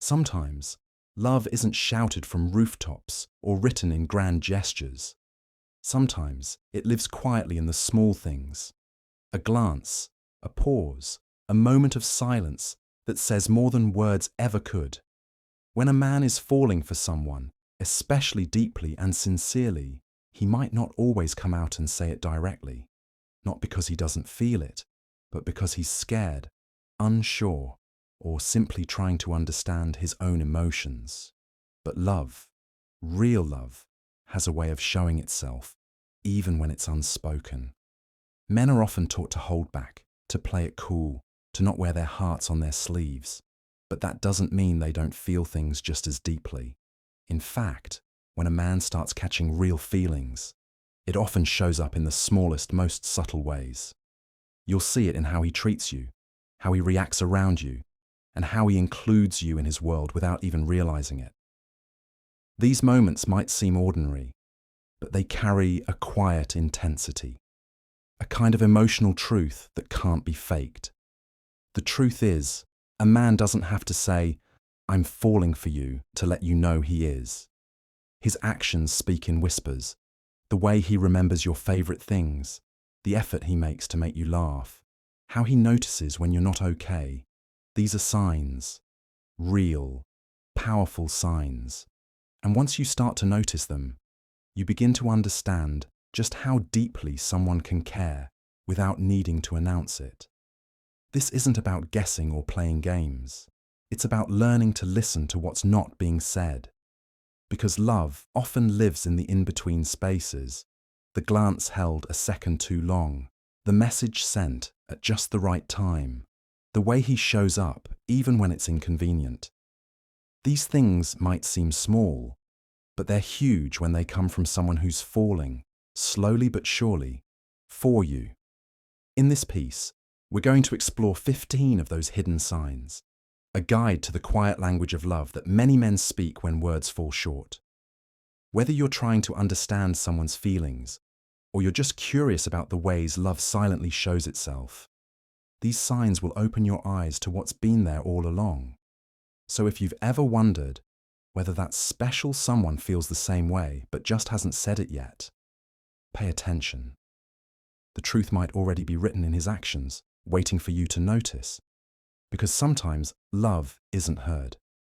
Sometimes, love isn't shouted from rooftops or written in grand gestures. Sometimes, it lives quietly in the small things. A glance, a pause, a moment of silence that says more than words ever could. When a man is falling for someone, especially deeply and sincerely, he might not always come out and say it directly, not because he doesn't feel it, but because he's scared, unsure, or simply trying to understand his own emotions. But love, real love, has a way of showing itself, even when it's unspoken. Men are often taught to hold back, to play it cool, to not wear their hearts on their sleeves. But that doesn't mean they don't feel things just as deeply. In fact, when a man starts catching real feelings, it often shows up in the smallest, most subtle ways. You'll see it in how he treats you, how he reacts around you, and how he includes you in his world without even realizing it. These moments might seem ordinary, but they carry a quiet intensity, a kind of emotional truth that can't be faked. The truth is, a man doesn't have to say, "I'm falling for you," to let you know he is. His actions speak in whispers. The way he remembers your favorite things, the effort he makes to make you laugh, how he notices when you're not okay. These are signs, real, powerful signs. And once you start to notice them, you begin to understand just how deeply someone can care without needing to announce it. This isn't about guessing or playing games. It's about learning to listen to what's not being said. Because love often lives in the in-between spaces, the glance held a second too long, the message sent at just the right time, the way he shows up even when it's inconvenient. These things might seem small, but they're huge when they come from someone who's falling, slowly but surely, for you. In this piece, we're going to explore 15 of those hidden signs, a guide to the quiet language of love that many men speak when words fall short. Whether you're trying to understand someone's feelings, or you're just curious about the ways love silently shows itself, these signs will open your eyes to what's been there all along. So if you've ever wondered whether that special someone feels the same way but just hasn't said it yet, pay attention. The truth might already be written in his actions, waiting for you to notice. Because sometimes love isn't heard,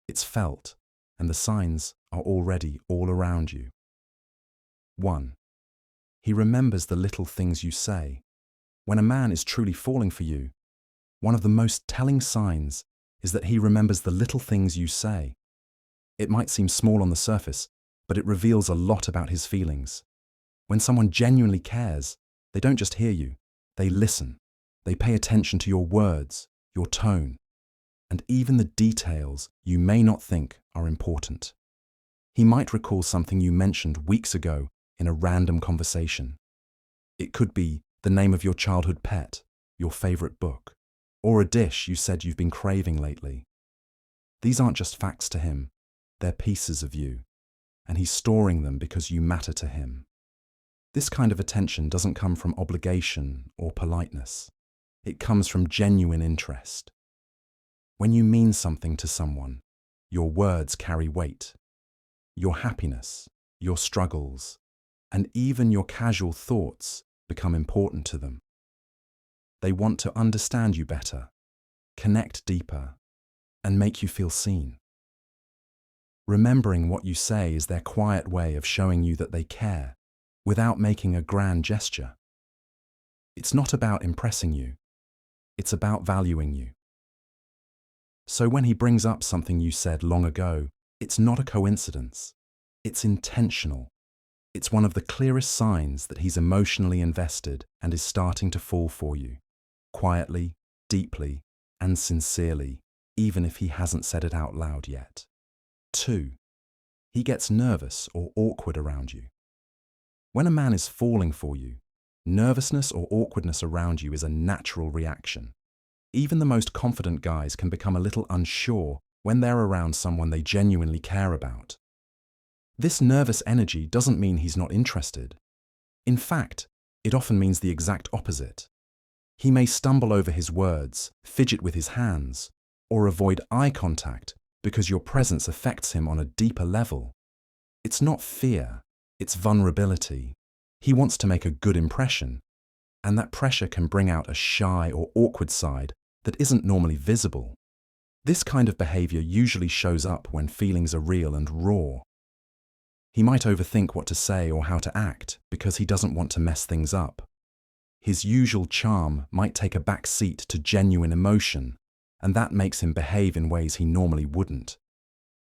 it's felt, and the signs are already all around you. 1. He remembers the little things you say. When a man is truly falling for you, one of the most telling signs is that he remembers the little things you say. It might seem small on the surface, but it reveals a lot about his feelings. When someone genuinely cares, they don't just hear you, they listen. They pay attention to your words, your tone, and even the details you may not think are important. He might recall something you mentioned weeks ago in a random conversation. It could be the name of your childhood pet, your favorite book, or a dish you said you've been craving lately. These aren't just facts to him, they're pieces of you, and he's storing them because you matter to him. This kind of attention doesn't come from obligation or politeness. It comes from genuine interest. When you mean something to someone, your words carry weight. Your happiness, your struggles, and even your casual thoughts become important to them. They want to understand you better, connect deeper, and make you feel seen. Remembering what you say is their quiet way of showing you that they care, without making a grand gesture. It's not about impressing you, it's about valuing you. So when he brings up something you said long ago, it's not a coincidence. It's intentional. It's one of the clearest signs that he's emotionally invested and is starting to fall for you, quietly, deeply, and sincerely, even if he hasn't said it out loud yet. 2. He gets nervous or awkward around you. When a man is falling for you, nervousness or awkwardness around you is a natural reaction. Even the most confident guys can become a little unsure when they're around someone they genuinely care about. This nervous energy doesn't mean he's not interested. In fact, it often means the exact opposite. He may stumble over his words, fidget with his hands, or avoid eye contact because your presence affects him on a deeper level. It's not fear, it's vulnerability. He wants to make a good impression, and that pressure can bring out a shy or awkward side that isn't normally visible. This kind of behavior usually shows up when feelings are real and raw. He might overthink what to say or how to act because he doesn't want to mess things up. His usual charm might take a back seat to genuine emotion, and that makes him behave in ways he normally wouldn't.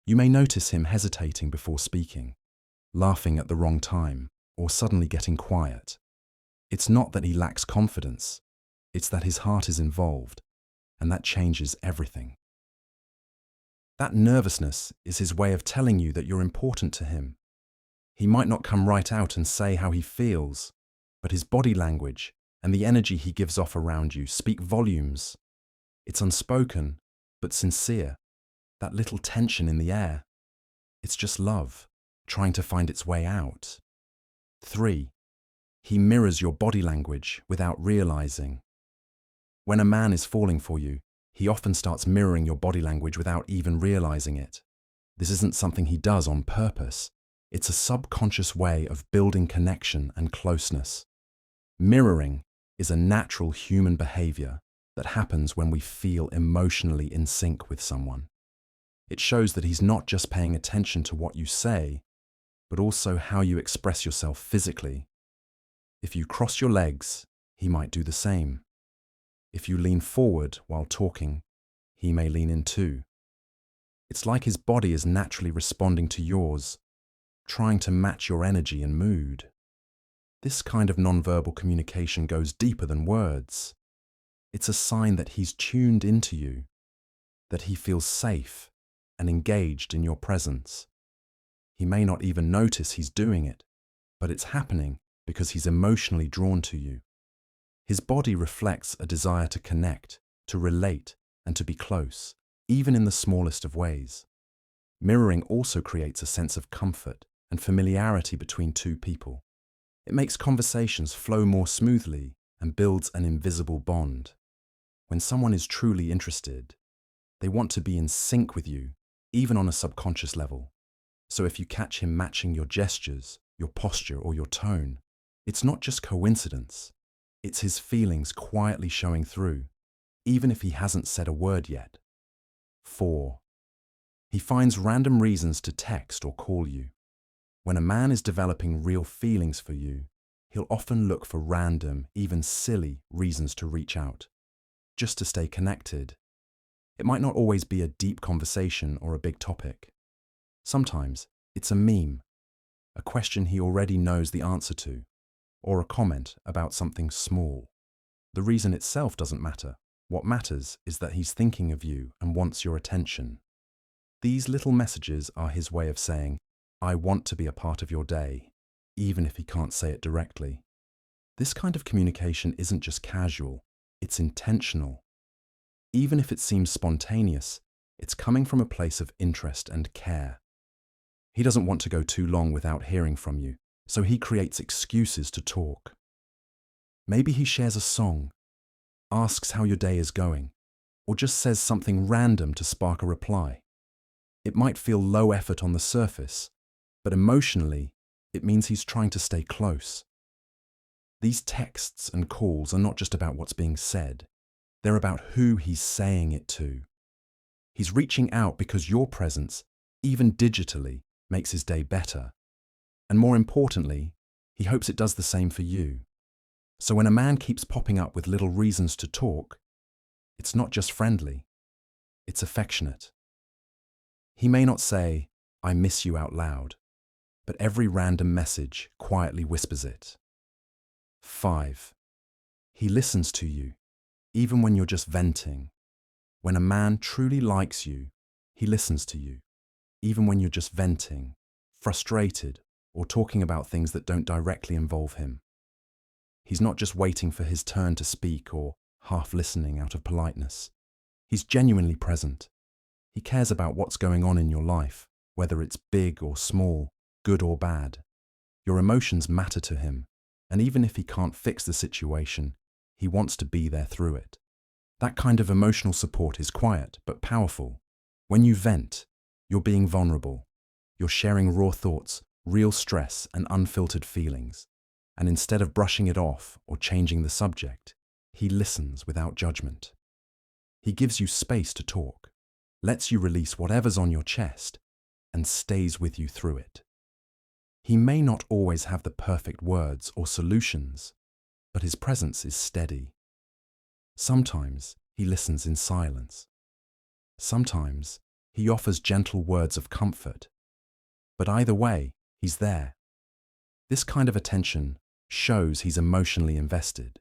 You may notice him hesitating before speaking, laughing at the wrong time, or suddenly getting quiet. It's not that he lacks confidence, it's that his heart is involved, and that changes everything. That nervousness is his way of telling you that you're important to him. He might not come right out and say how he feels, but his body language and the energy he gives off around you speak volumes. It's unspoken, but sincere. That little tension in the air. It's just love, trying to find its way out. 3. He mirrors your body language without realizing. When a man is falling for you, he often starts mirroring your body language without even realizing it. This isn't something he does on purpose. It's a subconscious way of building connection and closeness. Mirroring is a natural human behavior that happens when we feel emotionally in sync with someone. It shows that he's not just paying attention to what you say, but also how you express yourself physically. If you cross your legs, he might do the same. If you lean forward while talking, he may lean in too. It's like his body is naturally responding to yours, trying to match your energy and mood. This kind of nonverbal communication goes deeper than words. It's a sign that he's tuned into you, that he feels safe and engaged in your presence. He may not even notice he's doing it, but it's happening because he's emotionally drawn to you. His body reflects a desire to connect, to relate, and to be close, even in the smallest of ways. Mirroring also creates a sense of comfort and familiarity between two people. It makes conversations flow more smoothly and builds an invisible bond. When someone is truly interested, they want to be in sync with you, even on a subconscious level. So if you catch him matching your gestures, your posture, or your tone, it's not just coincidence. It's his feelings quietly showing through, even if he hasn't said a word yet. 4. He finds random reasons to text or call you. When a man is developing real feelings for you, he'll often look for random, even silly, reasons to reach out, just to stay connected. It might not always be a deep conversation or a big topic. Sometimes it's a meme, a question he already knows the answer to, or a comment about something small. The reason itself doesn't matter. What matters is that he's thinking of you and wants your attention. These little messages are his way of saying, I want to be a part of your day, even if he can't say it directly. This kind of communication isn't just casual, it's intentional. Even if it seems spontaneous, it's coming from a place of interest and care. He doesn't want to go too long without hearing from you, so he creates excuses to talk. Maybe he shares a song, asks how your day is going, or just says something random to spark a reply. It might feel low effort on the surface, but emotionally, it means he's trying to stay close. These texts and calls are not just about what's being said, they're about who he's saying it to. He's reaching out because your presence, even digitally, makes his day better. And more importantly, he hopes it does the same for you. So when a man keeps popping up with little reasons to talk, it's not just friendly, it's affectionate. He may not say, I miss you out loud, but every random message quietly whispers it. 5. He listens to you, even when you're just venting. When a man truly likes you, he listens to you, even when you're just venting, frustrated, or talking about things that don't directly involve him. He's not just waiting for his turn to speak or half listening out of politeness. He's genuinely present. He cares about what's going on in your life, whether it's big or small, good or bad. Your emotions matter to him, and even if he can't fix the situation, he wants to be there through it. That kind of emotional support is quiet but powerful. When you vent, you're being vulnerable. You're sharing raw thoughts, real stress, and unfiltered feelings. And instead of brushing it off or changing the subject, he listens without judgment. He gives you space to talk, lets you release whatever's on your chest, and stays with you through it. He may not always have the perfect words or solutions, but his presence is steady. Sometimes he listens in silence. Sometimes he offers gentle words of comfort. But either way, he's there. This kind of attention shows he's emotionally invested.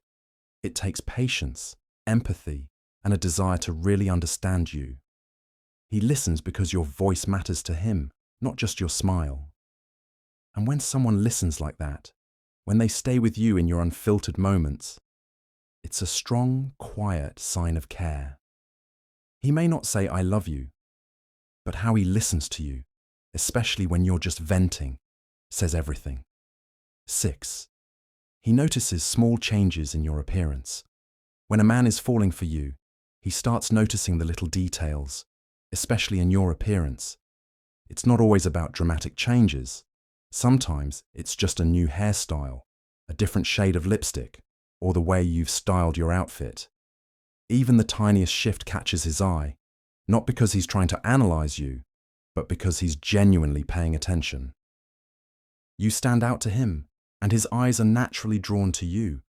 It takes patience, empathy, and a desire to really understand you. He listens because your voice matters to him, not just your smile. And when someone listens like that, when they stay with you in your unfiltered moments, it's a strong, quiet sign of care. He may not say, "I love you," but how he listens to you, especially when you're just venting, says everything. 6. He notices small changes in your appearance. When a man is falling for you, he starts noticing the little details, especially in your appearance. It's not always about dramatic changes. Sometimes it's just a new hairstyle, a different shade of lipstick, or the way you've styled your outfit. Even the tiniest shift catches his eye, not because he's trying to analyze you, but because he's genuinely paying attention. You stand out to him, and his eyes are naturally drawn to you,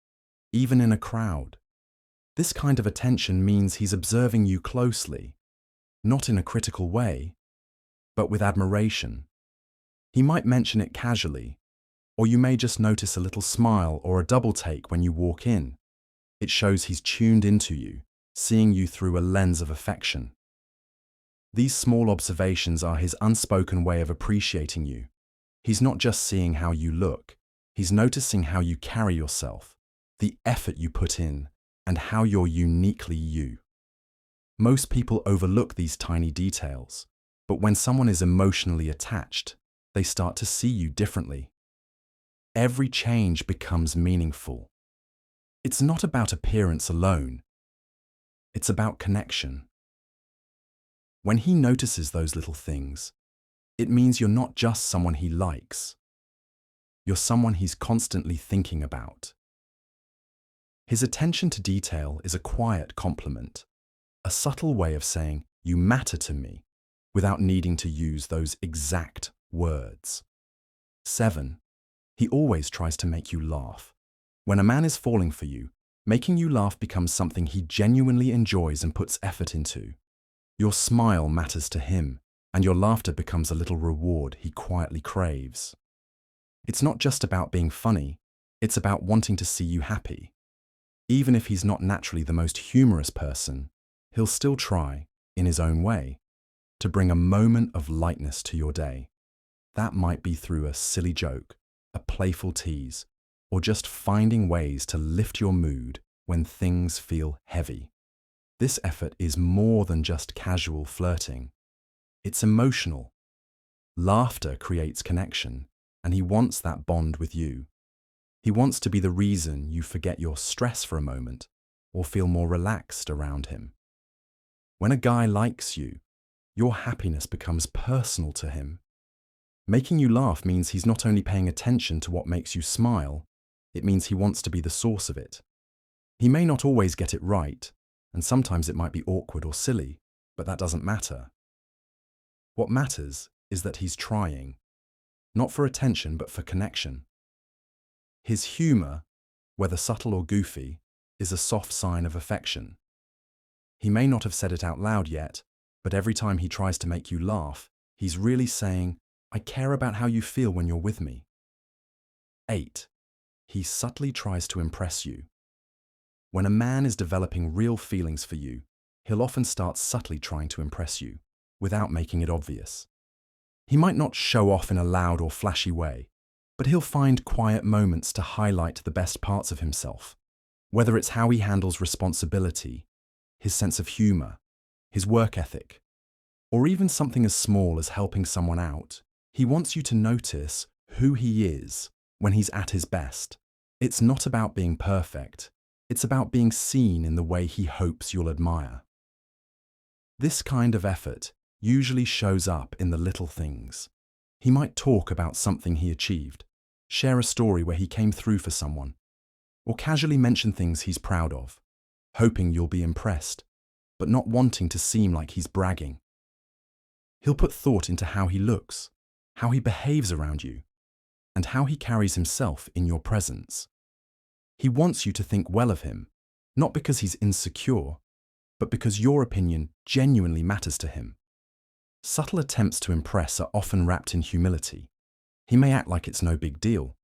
even in a crowd. This kind of attention means he's observing you closely, not in a critical way, but with admiration. He might mention it casually, or you may just notice a little smile or a double take when you walk in. It shows he's tuned into you, seeing you through a lens of affection. These small observations are his unspoken way of appreciating you. He's not just seeing how you look, he's noticing how you carry yourself, the effort you put in, and how you're uniquely you. Most people overlook these tiny details, but when someone is emotionally attached, they start to see you differently. Every change becomes meaningful. It's not about appearance alone. It's about connection. When he notices those little things, it means you're not just someone he likes. You're someone he's constantly thinking about. His attention to detail is a quiet compliment, a subtle way of saying, "You matter to me," without needing to use those exact words. 7. He always tries to make you laugh. When a man is falling for you, making you laugh becomes something he genuinely enjoys and puts effort into. Your smile matters to him, and your laughter becomes a little reward he quietly craves. It's not just about being funny, it's about wanting to see you happy. Even if he's not naturally the most humorous person, he'll still try, in his own way, to bring a moment of lightness to your day. That might be through a silly joke, a playful tease, or just finding ways to lift your mood when things feel heavy. This effort is more than just casual flirting. It's emotional. Laughter creates connection, and he wants that bond with you. He wants to be the reason you forget your stress for a moment or feel more relaxed around him. When a guy likes you, your happiness becomes personal to him. Making you laugh means he's not only paying attention to what makes you smile, it means he wants to be the source of it. He may not always get it right, and sometimes it might be awkward or silly, but that doesn't matter. What matters is that he's trying, not for attention but for connection. His humor, whether subtle or goofy, is a soft sign of affection. He may not have said it out loud yet, but every time he tries to make you laugh, he's really saying, "I care about how you feel when you're with me." 8. He subtly tries to impress you. When a man is developing real feelings for you, he'll often start subtly trying to impress you, without making it obvious. He might not show off in a loud or flashy way, but he'll find quiet moments to highlight the best parts of himself. Whether it's how he handles responsibility, his sense of humor, his work ethic, or even something as small as helping someone out, he wants you to notice who he is when he's at his best. It's not about being perfect. It's about being seen in the way he hopes you'll admire. This kind of effort usually shows up in the little things. He might talk about something he achieved, share a story where he came through for someone, or casually mention things he's proud of, hoping you'll be impressed, but not wanting to seem like he's bragging. He'll put thought into how he looks, how he behaves around you, and how he carries himself in your presence. He wants you to think well of him, not because he's insecure, but because your opinion genuinely matters to him. Subtle attempts to impress are often wrapped in humility. He may act like it's no big deal,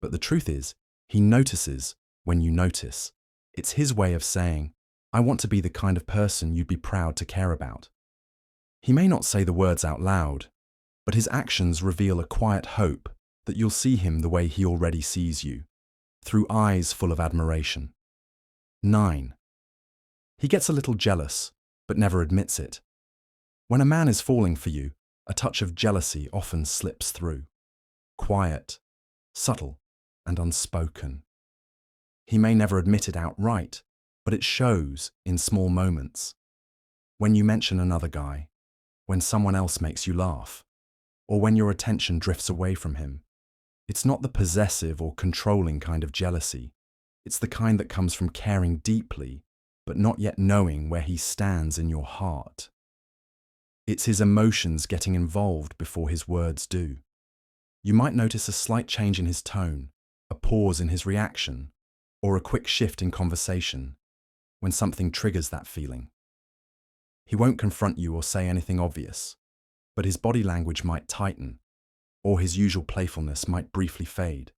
but the truth is, he notices when you notice. It's his way of saying, I want to be the kind of person you'd be proud to care about. He may not say the words out loud, but his actions reveal a quiet hope that you'll see him the way he already sees you, through eyes full of admiration. 9. He gets a little jealous, but never admits it. When a man is falling for you, a touch of jealousy often slips through. Quiet, subtle, and unspoken. He may never admit it outright, but it shows in small moments. When you mention another guy, when someone else makes you laugh, or when your attention drifts away from him. It's not the possessive or controlling kind of jealousy. It's the kind that comes from caring deeply, but not yet knowing where he stands in your heart. It's his emotions getting involved before his words do. You might notice a slight change in his tone, a pause in his reaction, or a quick shift in conversation when something triggers that feeling. He won't confront you or say anything obvious, but his body language might tighten, or his usual playfulness might briefly fade.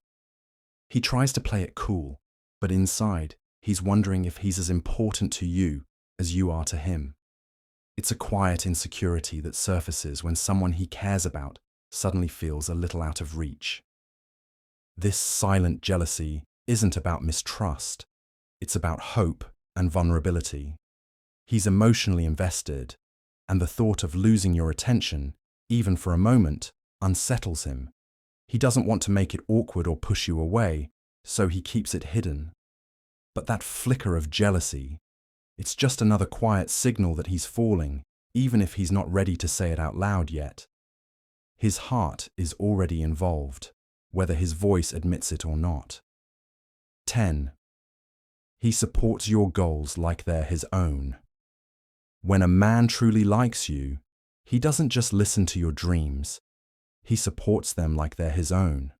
He tries to play it cool, but inside, he's wondering if he's as important to you as you are to him. It's a quiet insecurity that surfaces when someone he cares about suddenly feels a little out of reach. This silent jealousy isn't about mistrust. It's about hope and vulnerability. He's emotionally invested, and the thought of losing your attention, even for a moment, unsettles him. He doesn't want to make it awkward or push you away, so he keeps it hidden. But that flicker of jealousy, it's just another quiet signal that he's falling, even if he's not ready to say it out loud yet. His heart is already involved, whether his voice admits it or not. 10. He supports your goals like they're his own. When a man truly likes you, he doesn't just listen to your dreams. He supports them like they're his own.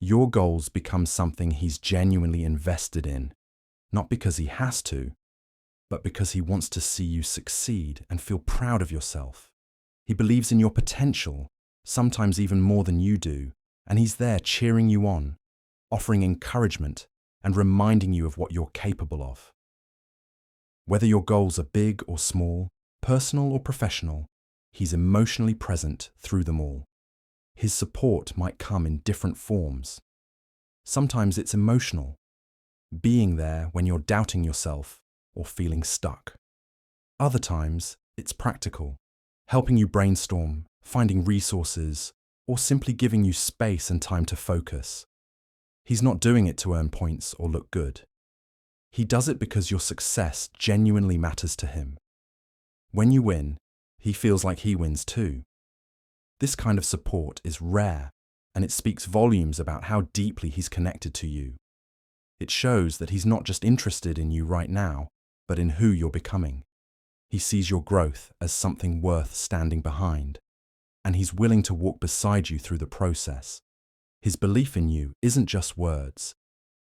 Your goals become something he's genuinely invested in, not because he has to, but because he wants to see you succeed and feel proud of yourself. He believes in your potential, sometimes even more than you do, and he's there cheering you on, offering encouragement and reminding you of what you're capable of. Whether your goals are big or small, personal or professional, he's emotionally present through them all. His support might come in different forms. Sometimes it's emotional, being there when you're doubting yourself or feeling stuck. Other times, it's practical, helping you brainstorm, finding resources, or simply giving you space and time to focus. He's not doing it to earn points or look good. He does it because your success genuinely matters to him. When you win, he feels like he wins too. This kind of support is rare, and it speaks volumes about how deeply he's connected to you. It shows that he's not just interested in you right now, but in who you're becoming. He sees your growth as something worth standing behind, and he's willing to walk beside you through the process. His belief in you isn't just words.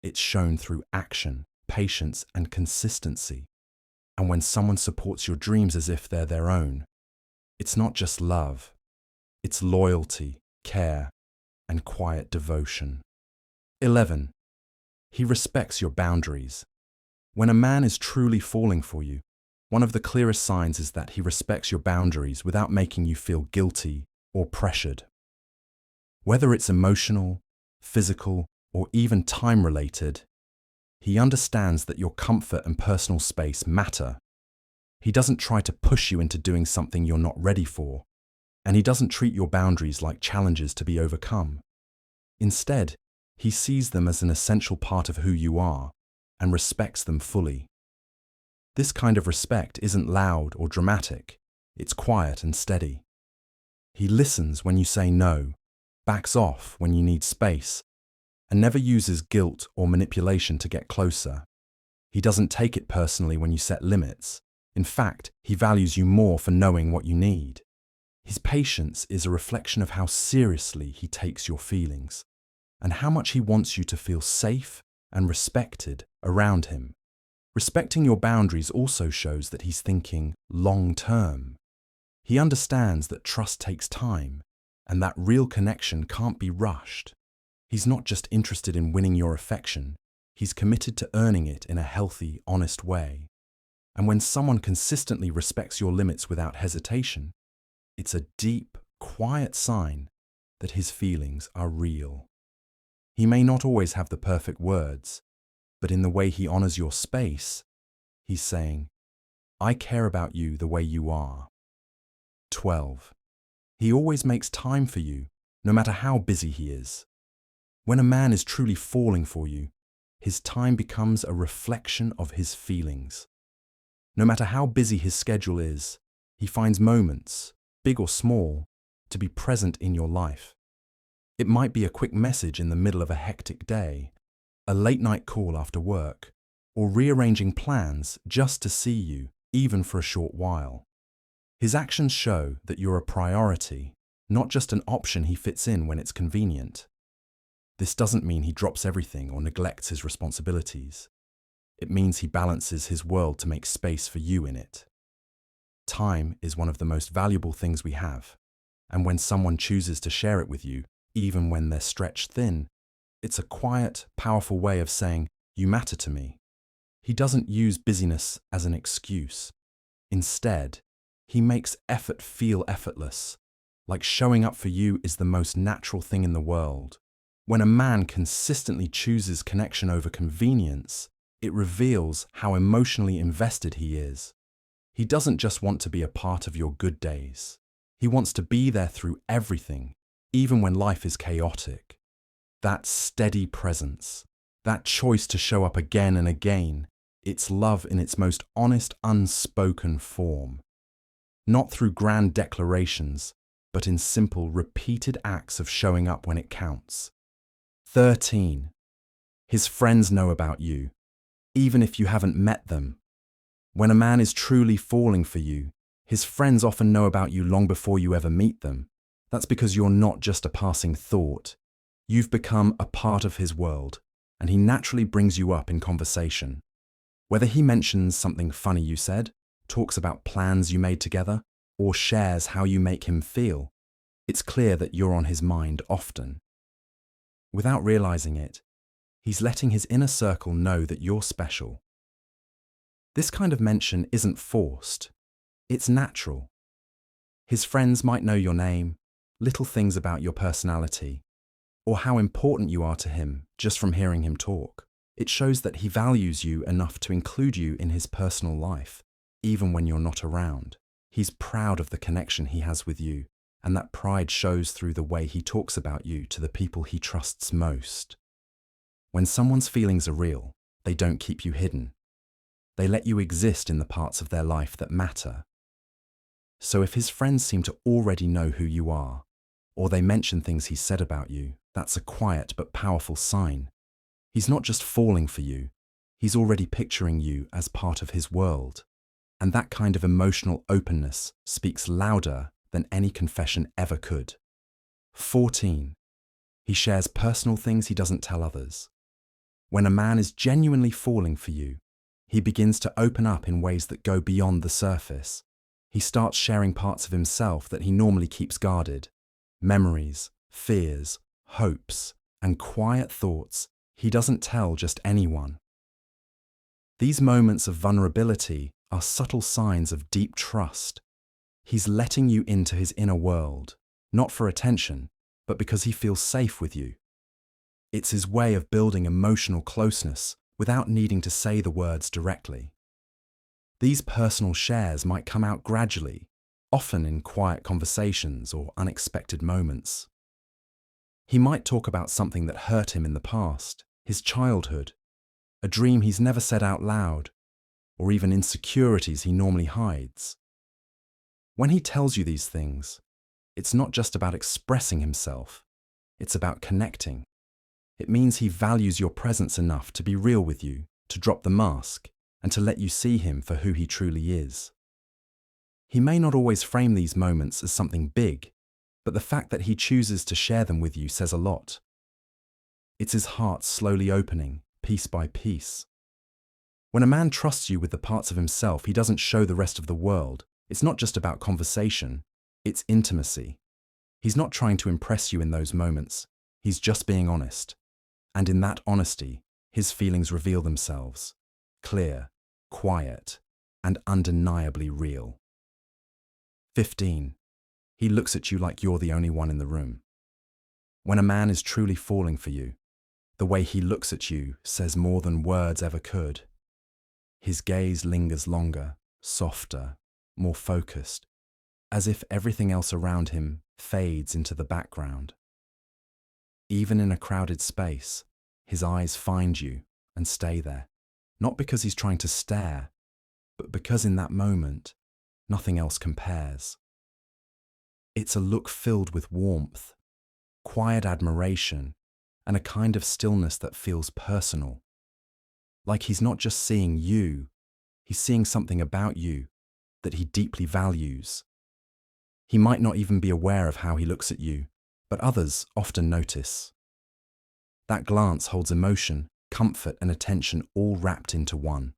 It's shown through action, patience, and consistency. And when someone supports your dreams as if they're their own, it's not just love. It's loyalty, care, and quiet devotion. 11. He respects your boundaries. When a man is truly falling for you, one of the clearest signs is that he respects your boundaries without making you feel guilty or pressured. Whether it's emotional, physical, or even time-related, he understands that your comfort and personal space matter. He doesn't try to push you into doing something you're not ready for, and he doesn't treat your boundaries like challenges to be overcome. Instead, he sees them as an essential part of who you are and respects them fully. This kind of respect isn't loud or dramatic. It's quiet and steady. He listens when you say no, backs off when you need space, and never uses guilt or manipulation to get closer. He doesn't take it personally when you set limits. In fact, he values you more for knowing what you need. His patience is a reflection of how seriously he takes your feelings and how much he wants you to feel safe and respected around him. Respecting your boundaries also shows that he's thinking long-term. He understands that trust takes time and that real connection can't be rushed. He's not just interested in winning your affection, he's committed to earning it in a healthy, honest way. And when someone consistently respects your limits without hesitation, it's a deep, quiet sign that his feelings are real. He may not always have the perfect words, but in the way he honors your space, he's saying, "I care about you the way you are." 12. He always makes time for you, no matter how busy he is. When a man is truly falling for you, his time becomes a reflection of his feelings. No matter how busy his schedule is, he finds moments, big or small, to be present in your life. It might be a quick message in the middle of a hectic day, a late-night call after work, or rearranging plans just to see you, even for a short while. His actions show that you're a priority, not just an option he fits in when it's convenient. This doesn't mean he drops everything or neglects his responsibilities. It means he balances his world to make space for you in it. Time is one of the most valuable things we have, and when someone chooses to share it with you, even when they're stretched thin, it's a quiet, powerful way of saying, "You matter to me." He doesn't use busyness as an excuse. Instead, he makes effort feel effortless, like showing up for you is the most natural thing in the world. When a man consistently chooses connection over convenience, it reveals how emotionally invested he is. He doesn't just want to be a part of your good days. He wants to be there through everything, even when life is chaotic. That steady presence, that choice to show up again and again, it's love in its most honest, unspoken form. Not through grand declarations, but in simple, repeated acts of showing up when it counts. 13. His friends know about you, even if you haven't met them. When a man is truly falling for you, his friends often know about you long before you ever meet them. That's because you're not just a passing thought. You've become a part of his world, and he naturally brings you up in conversation. Whether he mentions something funny you said, talks about plans you made together, or shares how you make him feel, it's clear that you're on his mind often. Without realizing it, he's letting his inner circle know that you're special. This kind of mention isn't forced. It's natural. His friends might know your name, little things about your personality, or how important you are to him just from hearing him talk. It shows that he values you enough to include you in his personal life, even when you're not around. He's proud of the connection he has with you, and that pride shows through the way he talks about you to the people he trusts most. When someone's feelings are real, they don't keep you hidden. They let you exist in the parts of their life that matter. So if his friends seem to already know who you are, or they mention things he said about you, that's a quiet but powerful sign. He's not just falling for you, he's already picturing you as part of his world. And that kind of emotional openness speaks louder than any confession ever could. 14. He shares personal things he doesn't tell others. When a man is genuinely falling for you, he begins to open up in ways that go beyond the surface. He starts sharing parts of himself that he normally keeps guarded. Memories, fears, hopes, and quiet thoughts he doesn't tell just anyone. These moments of vulnerability are subtle signs of deep trust. He's letting you into his inner world, not for attention, but because he feels safe with you. It's his way of building emotional closeness without needing to say the words directly. These personal shares might come out gradually, often in quiet conversations or unexpected moments. He might talk about something that hurt him in the past, his childhood, a dream he's never said out loud, or even insecurities he normally hides. When he tells you these things, it's not just about expressing himself, it's about connecting. It means he values your presence enough to be real with you, to drop the mask, and to let you see him for who he truly is. He may not always frame these moments as something big, but the fact that he chooses to share them with you says a lot. It's his heart slowly opening, piece by piece. When a man trusts you with the parts of himself he doesn't show the rest of the world, it's not just about conversation, it's intimacy. He's not trying to impress you in those moments, he's just being honest. And in that honesty, his feelings reveal themselves, clear, quiet, and undeniably real. 15. He looks at you like you're the only one in the room. When a man is truly falling for you, the way he looks at you says more than words ever could. His gaze lingers longer, softer, more focused, as if everything else around him fades into the background. Even in a crowded space, his eyes find you and stay there, not because he's trying to stare, but because in that moment, nothing else compares. It's a look filled with warmth, quiet admiration, and a kind of stillness that feels personal. Like he's not just seeing you, he's seeing something about you that he deeply values. He might not even be aware of how he looks at you, but others often notice. That glance holds emotion, comfort, and attention all wrapped into one.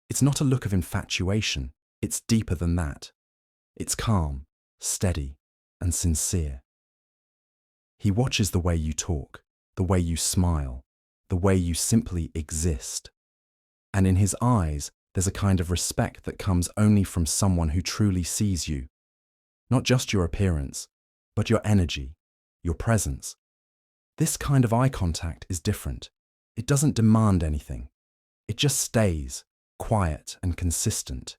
It's not a look of infatuation, it's deeper than that. It's calm, steady, and sincere. He watches the way you talk, the way you smile, the way you simply exist. And in his eyes, there's a kind of respect that comes only from someone who truly sees you. Not just your appearance, but your energy, your presence. This kind of eye contact is different. It doesn't demand anything. It just stays, quiet and consistent.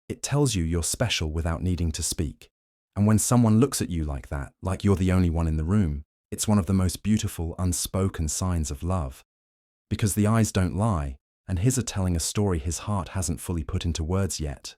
It tells you you're special without needing to speak. And when someone looks at you like that, like you're the only one in the room, it's one of the most beautiful unspoken signs of love. Because the eyes don't lie, and his are telling a story his heart hasn't fully put into words yet.